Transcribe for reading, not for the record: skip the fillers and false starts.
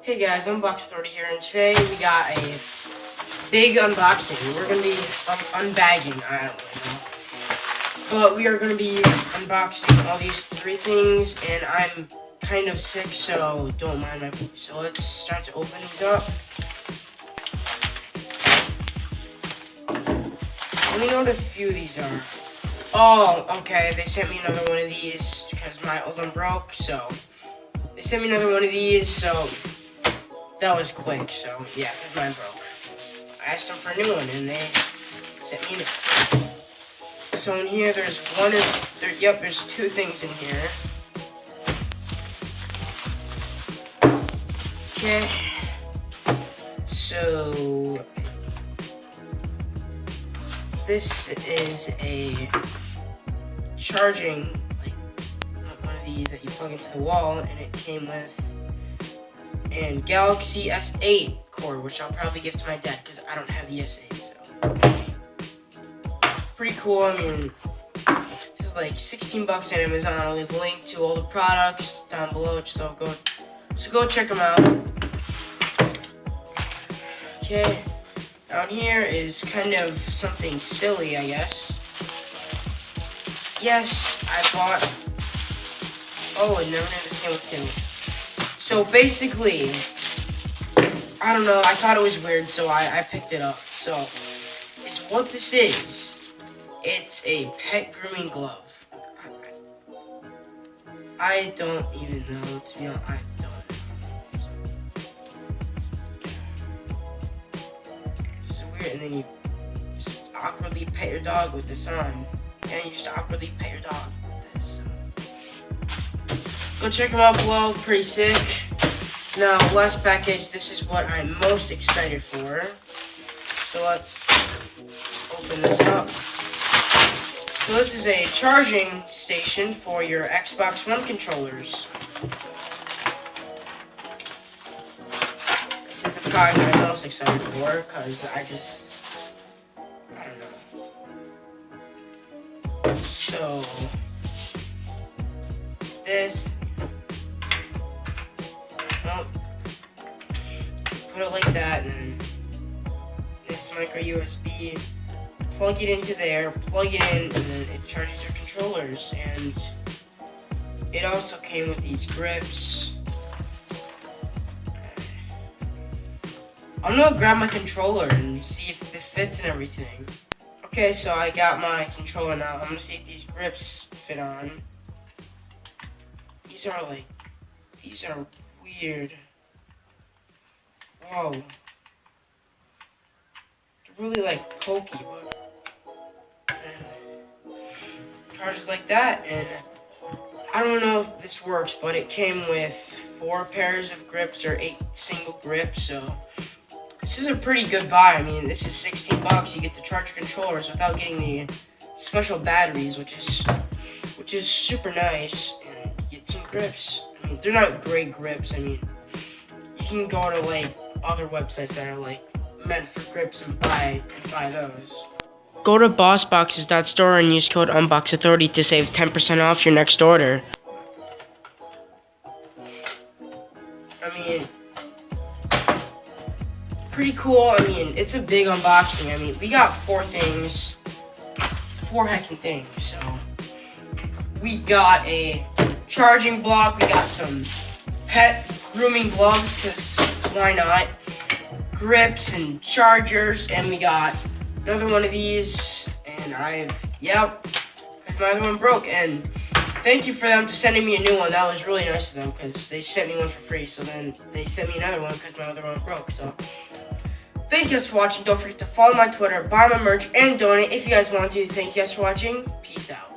Hey guys, Unbox Authority here, and today we got a big unboxing. We're going to be unbagging, I don't really know. But we are going to be unboxing all these three things, and I'm kind of sick, so don't mind my voice. So let's start to open these up. Let me know what a few of these are. Oh, okay, they sent me another one of these because my old one broke, so they sent me another one of these, so that was quick, so yeah, because mine broke. I asked them for a new one, and they sent me a new one. So in here, there's there's two things in here. Okay. So this is a charging, like one of these that you plug into the wall, and it came with a Galaxy S8 cord, which I'll probably give to my dad because I don't have the S8. So pretty cool. I mean, this is like 16 bucks on Amazon. I'll leave a link to all the products down below, so go check them out. Okay. Down here is kind of something silly, I guess. Yes, I bought... Oh, and never knew this came with two. So basically, I don't know, I thought it was weird, so I picked it up. So, it's what this is. It's a pet grooming glove. I don't even know, to be honest, I don't know. And then you just awkwardly pet your dog with this on. And you just awkwardly pet your dog with this. Go check them out below, pretty sick. Now, last package, this is what I'm most excited for. So let's open this up. So this is a charging station for your Xbox One controllers. This is the product I'm most excited for, because I don't know. So, this, put it like that, and then this micro USB, plug it into there, plug it in, and then it charges your controllers. And it also came with these grips. I'm gonna grab my controller and see if it fits and everything. Okay, so I got my controller now. I'm gonna see if these grips fit on. These are weird. Whoa. They're really like pokey, but charges like that. And I don't know if this works, but it came with 4 pairs of grips or 8 single grips, so this is a pretty good buy. I mean, this is 16 bucks. You get to charge your controllers without getting the special batteries, which is super nice. And you get some grips. I mean, they're not great grips. I mean, you can go to like other websites that are like meant for grips and buy those. Go to bossboxes.store and use code unboxauthority to save 10% off your next order. I mean, pretty cool. I mean, it's a big unboxing. I mean, we got 4 heckin' things. So we got a charging block, we got some pet grooming gloves, because why not, grips and chargers, and we got another one of these, and because my other one broke. And thank you for them to sending me a new one. That was really nice of them, because they sent me one for free, so then they sent me another one because my other one broke. So thank you guys for watching. Don't forget to follow my Twitter, buy my merch, and donate if you guys want to. Thank you guys for watching. Peace out.